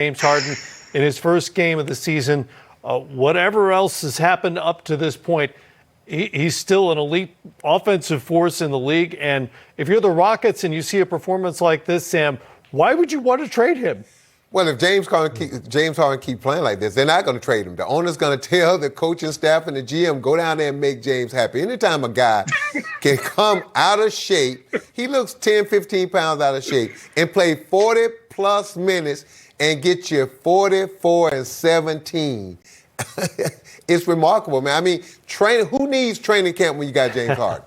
James Harden in his first game of the season. Whatever else has happened up to this point, he's still an elite offensive force in the league. And if you're the Rockets and you see a performance like this, Sam, why would you want to trade him? Well, if James Harden keep playing like this, they're not going to trade him. The owner's going to tell the coaching staff and the GM, go down there and make James happy. Anytime a guy can come out of shape, he looks 10, 15 pounds out of shape, and play 40-plus minutes and get you 44 and 17. It's remarkable, man. I mean, who needs training camp when you got James Harden?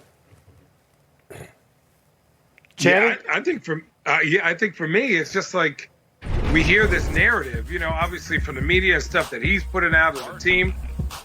Yeah, I think for me, it's just like we hear this narrative, obviously from the media and stuff that he's putting out of the team,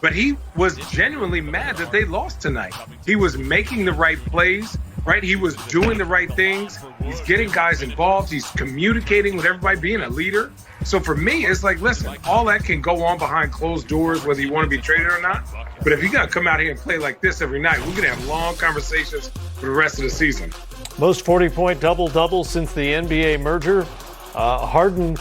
but he was genuinely mad that they lost tonight. He was making the right plays, right? He was doing the right things. He's getting guys involved. He's communicating with everybody, being a leader. So for me, it's like, listen, all that can go on behind closed doors, whether you want to be traded or not. But if you got to come out here and play like this every night, we're going to have long conversations for the rest of the season. Most 40-point double-double since the NBA merger. Harden,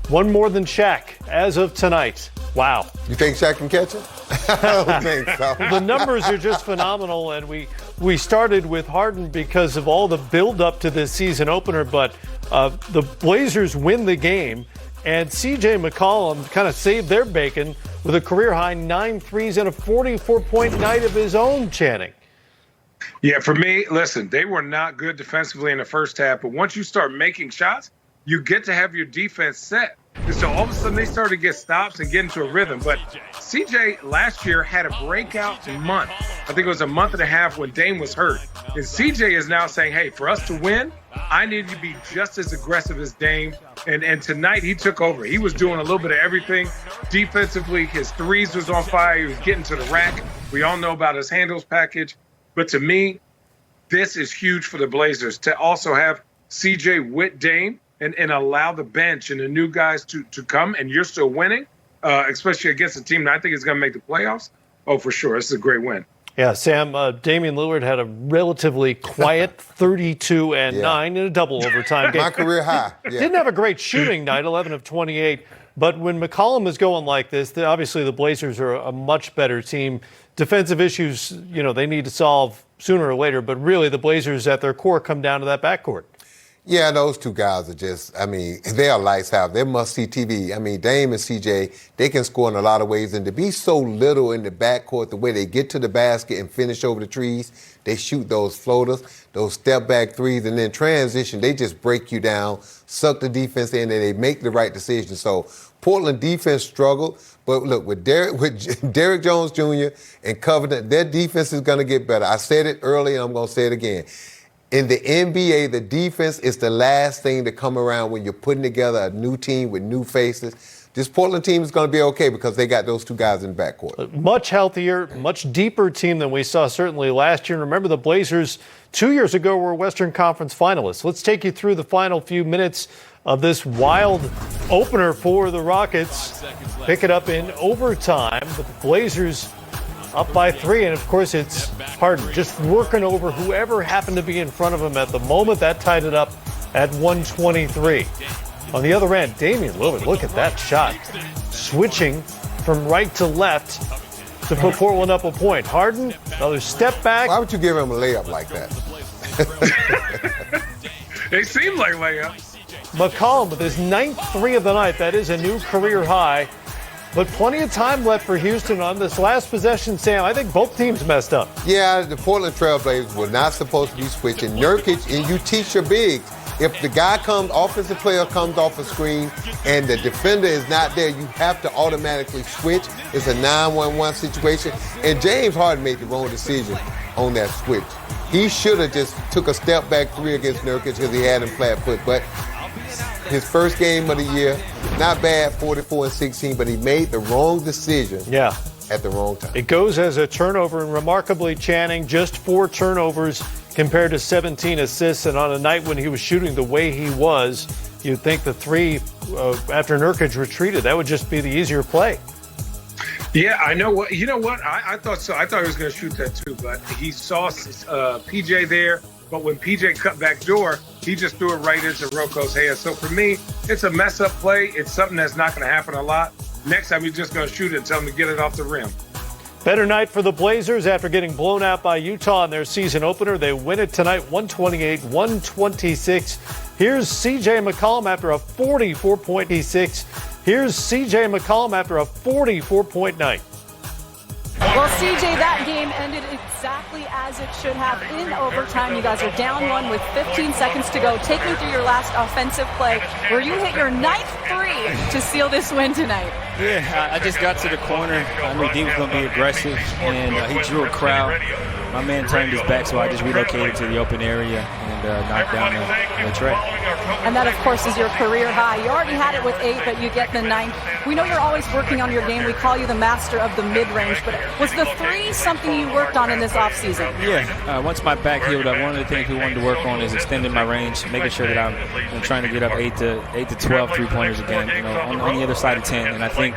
one more than Shaq as of tonight. Wow. You think Shaq can catch him? I don't think so. The numbers are just phenomenal, and we started with Harden because of all the build-up to this season opener, but the Blazers win the game, and C.J. McCollum kind of saved their bacon with a career-high 9 threes and a 44-point night of his own, Channing. Yeah, for me, listen, they were not good defensively in the first half, but once you start making shots, you get to have your defense set. And so all of a sudden they started to get stops and get into a rhythm. But CJ last year had a breakout month. I think it was a month and a half when Dame was hurt. And CJ is now saying, hey, for us to win, I need to be just as aggressive as Dame. And tonight he took over. He was doing a little bit of everything. Defensively, his threes was on fire. He was getting to the rack. We all know about his handles package. But to me, this is huge for the Blazers to also have CJ with Dame and allow the bench and the new guys to come, and you're still winning, especially against a team that I think is going to make the playoffs. Oh, for sure. This is a great win. Yeah, Sam, Damian Lillard had a relatively quiet 32 and 9 in a double overtime game. My career high. Yeah. Didn't have a great shooting night, 11 of 28. But when McCollum is going like this, obviously the Blazers are a much better team. Defensive issues, they need to solve sooner or later. But really, the Blazers at their core come down to that backcourt. Yeah, those two guys are just, they are lights out. They're must-see TV. Dame and CJ, they can score in a lot of ways. And to be so little in the backcourt, the way they get to the basket and finish over the trees, they shoot those floaters, those step-back threes, and then transition, they just break you down, suck the defense in, and they make the right decision. So Portland defense struggled. But look, with Derrick Jones Jr. and Covenant, their defense is going to get better. I said it earlier, and I'm going to say it again. In the NBA, the defense is the last thing to come around when you're putting together a new team with new faces. This Portland team is going to be okay because they got those two guys in the backcourt. Much healthier, much deeper team than we saw certainly last year. And remember, the Blazers 2 years ago were Western Conference finalists. Let's take you through the final few minutes of this wild opener for the Rockets. Pick it up in overtime, but the Blazers up by 3, and of course it's Harden just working over whoever happened to be in front of him at the moment. That tied it up at 123. On the other end, Damian Lillard, look at that shot. Switching from right to left to put Portland up a point. Harden, another step back. Why would you give him a layup like that? They seem like layups. McCollum with his 9th 3 of the night. That is a new career high. But plenty of time left for Houston on this last possession, Sam. I think both teams messed up. Yeah, the Portland Trailblazers were not supposed to be switching. Nurkic, and you teach your bigs. If the guy offensive player comes off a screen and the defender is not there, you have to automatically switch. It's a 9-1-1 situation. And James Harden made the wrong decision on that switch. He should have just took a step back 3 against Nurkic because he had him flat foot. But his first game of the year, not bad, 44 and 16, but he made the wrong decision at the wrong time. It goes as a turnover, and remarkably, Channing, just 4 turnovers compared to 17 assists. And on a night when he was shooting the way he was, you'd think the 3 after Nurkic retreated, that would just be the easier play. Yeah, I know what. You know what? I thought so. I thought he was going to shoot that too, but he saw PJ there. But when PJ cut back door, he just threw it right into Rocco's hands. So for me, it's a mess-up play. It's something that's not going to happen a lot. Next time, he's just going to shoot it and tell him to get it off the rim. Better night for the Blazers after getting blown out by Utah in their season opener. They win it tonight, 128-126. Here's C.J. McCollum after a 44-point. Here's C.J. McCollum after a 44-point night. Well, CJ, that game ended exactly as it should have in overtime. You guys are down one with 15 seconds to go. Take me through your last offensive play where you hit your ninth three to seal this win tonight. Yeah, I just got to the corner. I knew D was going to be aggressive, and he drew a crowd. My man turned his back, so I just relocated to the open area and knocked down the tray. And that, of course, is your career high. You already had it with 8, but you get the 9th. We know you're always working on your game. We call you the master of the mid-range. But was the 3 something you worked on in this offseason? Yeah. Once my back healed up, one of the things we wanted to work on is extending my range, making sure that I'm trying to get up 8 to 12 three-pointers a game, on the other side of 10. And I think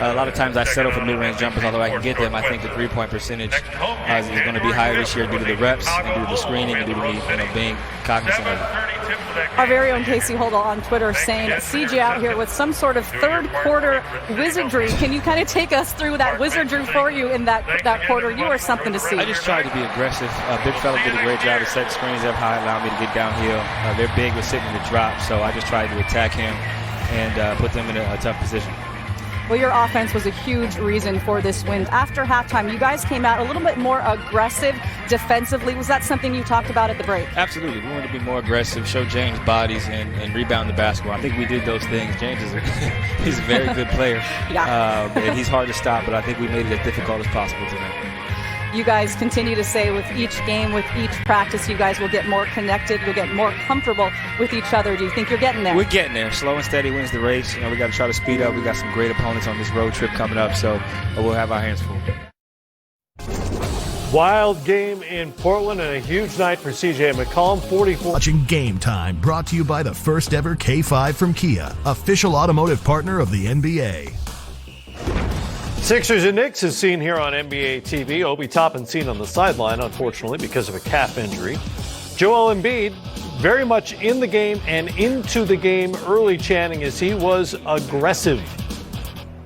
a lot of times I settle for mid-range jumpers, although I can get them. I think the three-point percentage is going to be higher this year due to the reps and due to the screening and due to me being cognizant of it. Our very own Casey Holdall on Twitter saying CJ out here with some sort of third quarter wizardry. Can you kind of take us through that wizardry for you in that quarter? You are something to see. I just tried to be aggressive. Big fella did a great job of setting screens up high, allowing me to get downhill. They're big with sitting to drop, so I just tried to attack him and put them in a tough position. Well, your offense was a huge reason for this win. After halftime, you guys came out a little bit more aggressive defensively. Was that something you talked about at the break? Absolutely. We wanted to be more aggressive, show James bodies, and rebound the basketball. I think we did those things. James he's a very good player. And he's hard to stop, but I think we made it as difficult as possible tonight. You guys continue to say with each game, with each practice, you guys will get more connected, you'll get more comfortable with each other. Do you think you're getting there? We're getting there. Slow and steady wins the race. We got to try to speed up. We got some great opponents on this road trip coming up, so we'll have our hands full. Wild game in Portland and a huge night for C.J. McCollum, 44. Watching Game Time, brought to you by the first ever K5 from Kia, official automotive partner of the NBA. Sixers and Knicks is seen here on NBA TV. Obi Toppin seen on the sideline, unfortunately, because of a calf injury. Joel Embiid very much in the game and into the game early, chanting as he was aggressive.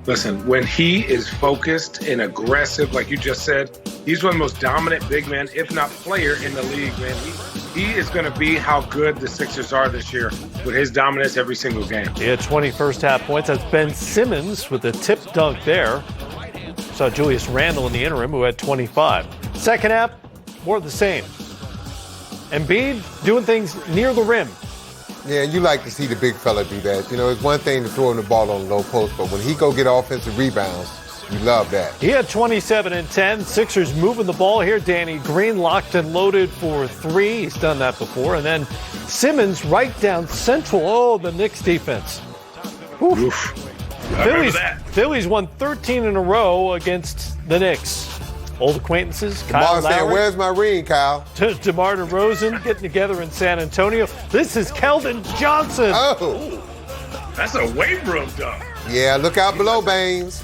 Listen, when he is focused and aggressive, like you just said, he's one of the most dominant big men, if not player, in the league, man. He is going to be how good the Sixers are this year with his dominance every single game. He had 20 first-half points. That's Ben Simmons with a tip dunk there. Saw Julius Randle in the interim, who had 25. Second half, more of the same. Embiid doing things near the rim. Yeah, you like to see the big fella do that. It's one thing to throw him the ball on the low post, but when he go get offensive rebounds, you love that. He had 27 and 10. Sixers moving the ball here. Danny Green locked and loaded for 3. He's done that before. And then Simmons right down central. Oh, the Knicks defense. Oof. Phillies won 13 in a row against the Knicks. Old acquaintances, Kyle Saying, Lowry. "Where's my ring, Kyle?" DeMar DeRozan getting together in San Antonio. This is Keldon Johnson. Oh. That's a weight room dunk. Yeah, look out below, Baines.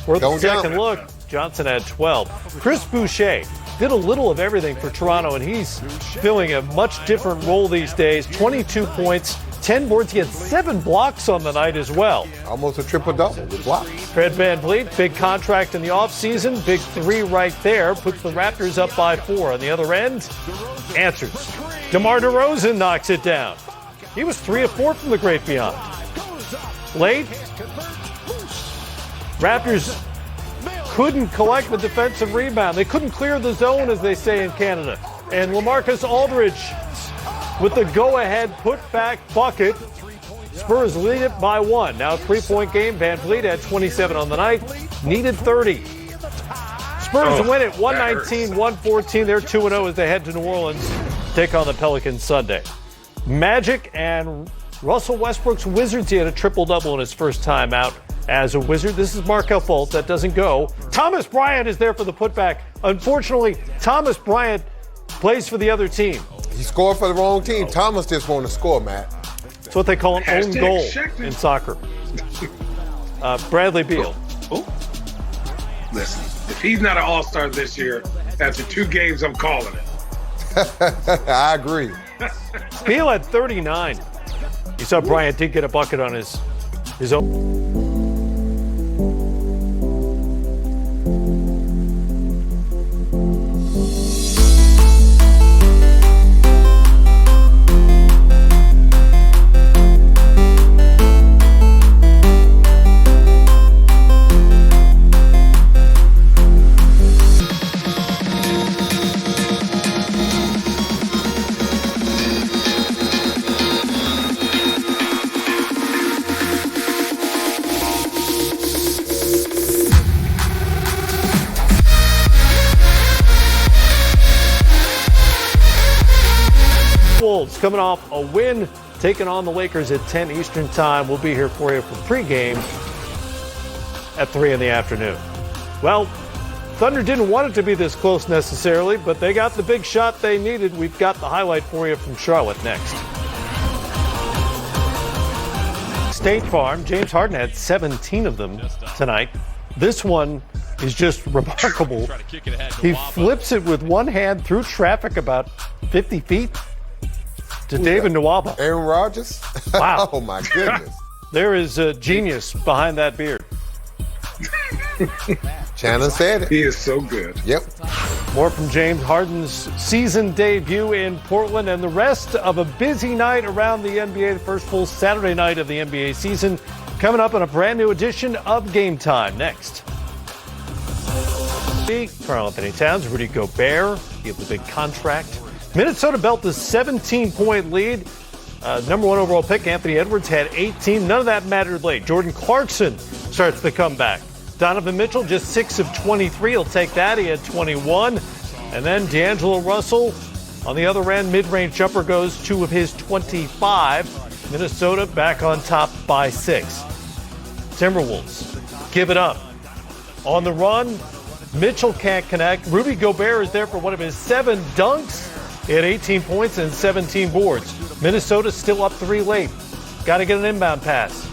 Worth Don't a second jump. look. Johnson had 12. Chris Boucher did a little of everything for Toronto, and he's filling a much different role these days. 22 points, 10 boards. He had 7 blocks on the night as well. Almost a triple-double with blocks. Fred VanVleet, big contract in the offseason. Big 3 right there. Puts the Raptors up by 4. On the other end, answers. DeMar DeRozan knocks it down. He was 3 of 4 from the great beyond. Late, Raptors couldn't collect the defensive rebound. They couldn't clear the zone, as they say in Canada. And LaMarcus Aldridge with the go-ahead put-back bucket. Spurs lead it by 1. Now 3-point game. VanVleet had 27 on the night. Needed 30. Spurs win it 119-114. They're 2-0 as they head to New Orleans to take on the Pelicans Sunday. Magic and Russell Westbrook's Wizards. He had a triple-double in his first time out as a Wizard. This is Markelle Fultz. That doesn't go. Thomas Bryant is there for the putback. Unfortunately, Thomas Bryant plays for the other team. He scored for the wrong team. Thomas just wanted to score, Matt. It's what they call an own goal in soccer. Bradley Beal. Listen, if he's not an all-star this year, after 2 games, I'm calling it. I agree. Beal at 39. You saw Bryant did get a bucket on his own. Wolves coming off a win, taking on the Lakers at 10 Eastern time. We'll be here for you for pregame at 3 in the afternoon. Well, Thunder didn't want it to be this close necessarily, but they got the big shot they needed. We've got the highlight for you from Charlotte next. State Farm, James Harden had 17 of them tonight. This one is just remarkable. He flips it with one hand through traffic about 50 feet. To David Nwaba. Aaron Rodgers? Wow. Oh, my goodness. There is a genius behind that beard. Shannon said it. He is so good. Yep. More from James Harden's season debut in Portland and the rest of a busy night around the NBA, the first full Saturday night of the NBA season, coming up on a brand new edition of Game Time next. Karl-Anthony Towns, Rudy Gobert, he had the big contract. Minnesota built a 17-point lead. Number one overall pick, Anthony Edwards, had 18. None of that mattered late. Jordan Clarkson starts the comeback. Donovan Mitchell, just 6 of 23. He'll take that. He had 21. And then D'Angelo Russell, on the other end, mid-range jumper goes 2 of his 25. Minnesota back on top by 6. Timberwolves give it up. On the run, Mitchell can't connect. Rudy Gobert is there for one of his 7 dunks. He had 18 points and 17 boards. Minnesota's still up 3 late. Got to get an inbound pass.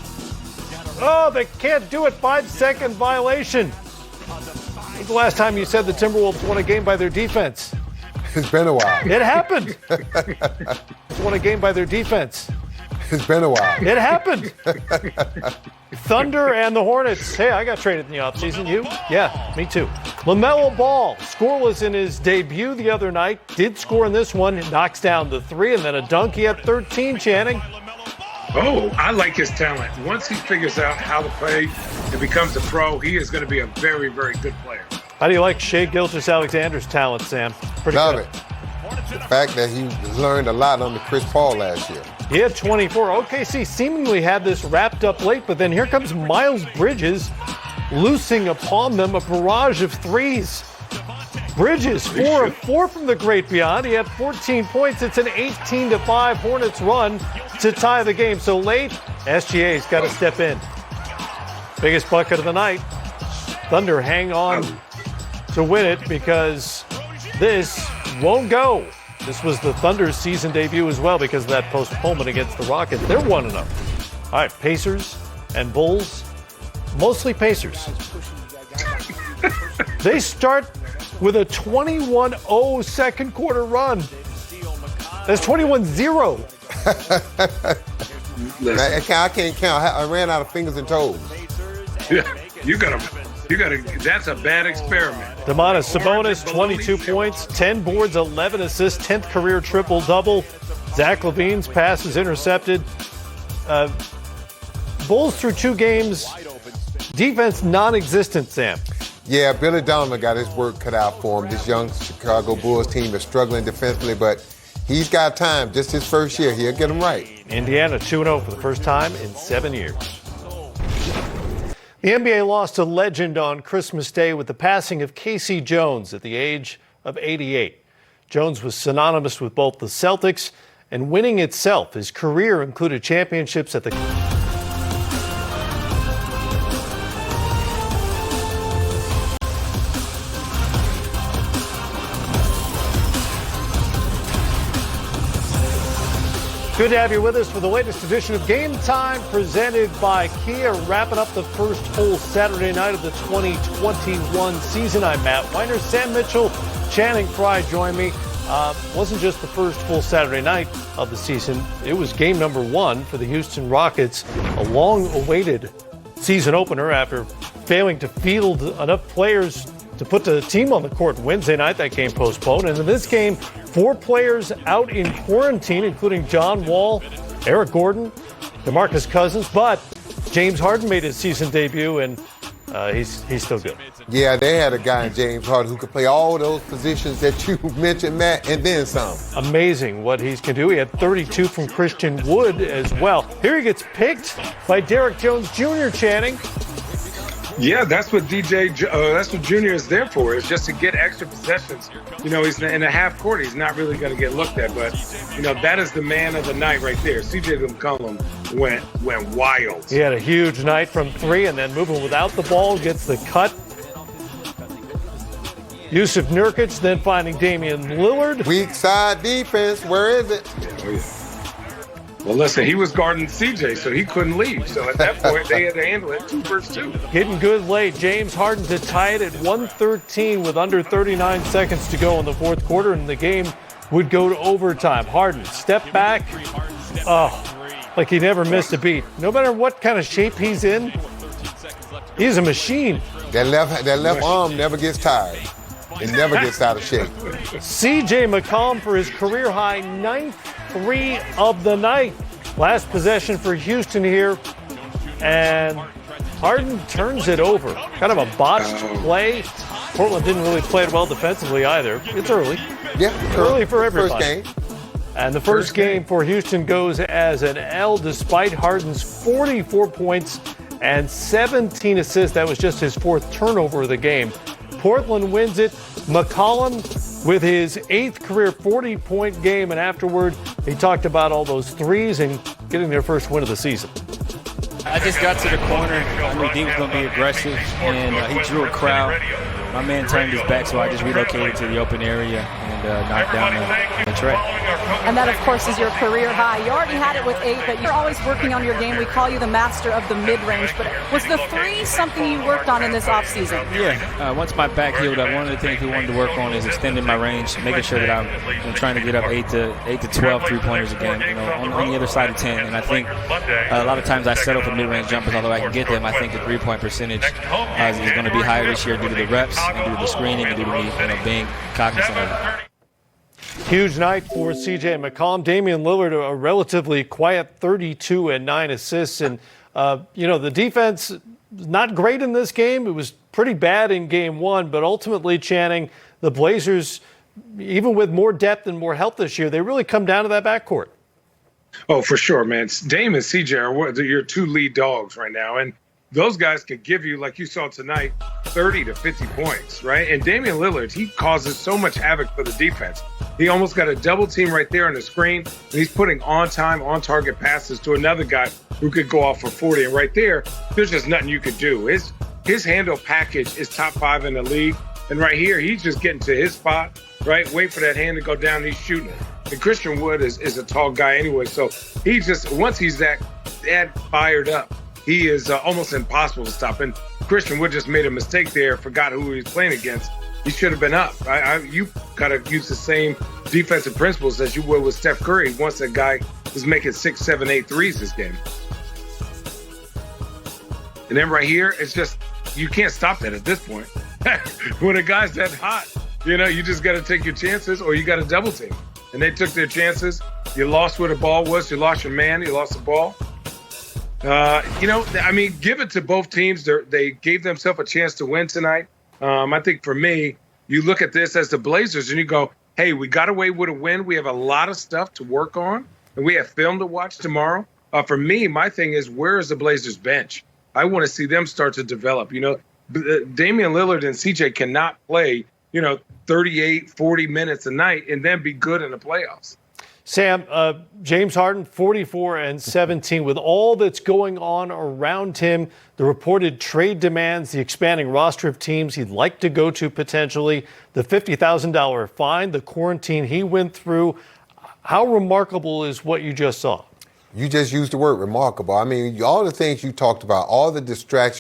Oh, they can't do it. 5-second violation. When's the last time you said the Timberwolves won a game by their defense? It's been a while. It happened. Won a game by their defense. It's been a while. It happened. Thunder and the Hornets. Hey, I got traded in the offseason. You? Yeah, me too. LaMelo Ball, scoreless in his debut the other night. Did score in this one. Knocks down the 3 and then a dunk. He had 13, Channing. Oh, I like his talent. Once he figures out how to play and becomes a pro, he is going to be a very, very good player. How do you like Shai Gilgeous-Alexander's talent, Sam? Pretty Love good. it. The fact that he learned a lot under Chris Paul last year. He had 24. OKC seemingly had this wrapped up late, but then here comes Miles Bridges loosing upon them a barrage of threes. Bridges, 4 of 4 from the great beyond. He had 14 points. It's an 18-5 Hornets run to tie the game. So late, SGA's got to step in. Biggest bucket of the night. Thunder hang on to win it because this won't go. This was the Thunder's season debut as well because of that postponement against the Rockets. They're 1-0. All right, Pacers and Bulls, mostly Pacers. They start with a 21-0 second quarter run. That's 21-0. I can't count. I ran out of fingers and toes. You gotta. That's a bad experiment. Domantas Sabonis, 22 points, 10 boards, 11 assists, 10th career triple-double. Zach LaVine's pass is intercepted. Bulls through 2 games. Defense non-existent, Sam. Yeah, Billy Donovan got his work cut out for him. This young Chicago Bulls team is struggling defensively, but he's got time. Just his first year. He'll get them right. Indiana 2-0 for the first time in 7 years. The NBA lost a legend on Christmas Day with the passing of Casey Jones at the age of 88. Jones was synonymous with both the Celtics and winning itself. His career included championships at the Good to have you with us for the latest edition of Game Time presented by Kia, wrapping up the first full Saturday night of the 2021 season. I'm Matt Weiner, Sam Mitchell, Channing Frye join me. Wasn't just the first full Saturday night of the season. It was game number 1 for the Houston Rockets, a long-awaited season opener after failing to field enough players to put the team on the court Wednesday night. That game postponed. And in this game, 4 players out in quarantine, including John Wall, Eric Gordon, DeMarcus Cousins. But James Harden made his season debut, and he's still good. Yeah, they had a guy in James Harden who could play all those positions that you mentioned, Matt, and then some. Amazing what he can do. He had 32 from Christian Wood as well. Here he gets picked by Derrick Jones Jr. Channing. Yeah, that's what that's what Junior is there for, is just to get extra possessions. You know, he's in a half court. He's not really going to get looked at, but, you know, that is the man of the night right there. CJ McCollum went wild. He had a huge night from 3, and then moving without the ball, gets the cut. Yusuf Nurkic then finding Damian Lillard. Weak side defense, where is it? Oh, yeah. Well, listen, he was guarding CJ, so he couldn't leave. So at that point, they had to handle it 2 versus 2. Getting good late. James Harden to tie it at 113 with under 39 seconds to go in the fourth quarter, and the game would go to overtime. Harden, step back. Oh, like he never missed a beat. No matter what kind of shape he's in, he's a machine. That left arm never gets tired. It never gets out of shape. CJ McCollum for his career-high 9th 3 of the night. Last possession for Houston here, and Harden turns it over. Kind of a botched play. Portland didn't really play it well defensively either. It's early. Yeah, early for everybody. First game. And the first game for Houston goes as an L despite Harden's 44 points and 17 assists. That was just his 4th turnover of the game. Portland wins it. McCollum with his 8th career 40-point game, and afterward he talked about all those threes and getting their first win of the season. I just got to the corner. I knew D was going to be aggressive, and he drew a crowd. My man turned his back, so I just relocated to the open area and knocked down the tray. And that, of course, is your career high. You already had it with 8, but you're always working on your game. We call you the master of the mid-range. But was the 3 something you worked on in this offseason? Yeah. Once my back healed up, one of the things we wanted to work on is extending my range, making sure that I'm trying to get up 8 to 12 three-pointers a game, you know, on the other side of 10. And I think a lot of times I settle for mid-range jumpers, although I can get them. I think the three-point percentage is going to be higher this year due to the reps and due to the screening and due to me being cognizant of it. Huge night for CJ McCollum. Damian Lillard, a relatively quiet 32 and 9 assists. And, the defense, not great in this game. It was pretty bad in game 1, but ultimately, Channing, the Blazers, even with more depth and more health this year, they really come down to that backcourt. Oh, for sure, man. Dame and CJ are your 2 lead dogs right now. And those guys could give you, like you saw tonight, 30 to 50 points, right? And Damian Lillard, he causes so much havoc for the defense. He almost got a double team right there on the screen, and he's putting on-time, on-target passes to another guy who could go off for 40. And right there, there's just nothing you could do. His handle package is top 5 in the league. And right here, he's just getting to his spot, right? Wait for that hand to go down, he's shooting it. And Christian Wood is a tall guy anyway, so he just, once he's that fired up, he is almost impossible to stop. And Christian Wood just made a mistake there, forgot who he was playing against. He should have been up. You got to use the same defensive principles as you would with Steph Curry once that guy was making 6, 7, 8 threes this game. And then right here, it's just, you can't stop that at this point. When a guy's that hot, you just got to take your chances or you got to double team. And they took their chances. You lost where the ball was. You lost your man. You lost the ball. Give it to both teams. They gave themselves a chance to win tonight. I think for me, you look at this as the Blazers and you go, hey, we got away with a win. We have a lot of stuff to work on, and we have film to watch tomorrow. For me, my thing is, where is the Blazers bench? I want to see them start to develop. Damian Lillard and CJ cannot play, 38, 40 minutes a night and then be good in the playoffs. Sam, James Harden, 44 and 17. With all that's going on around him, the reported trade demands, the expanding roster of teams he'd like to go to potentially, the $50,000 fine, the quarantine he went through, how remarkable is what you just saw? You just used the word remarkable. I mean, all the things you talked about, all the distractions.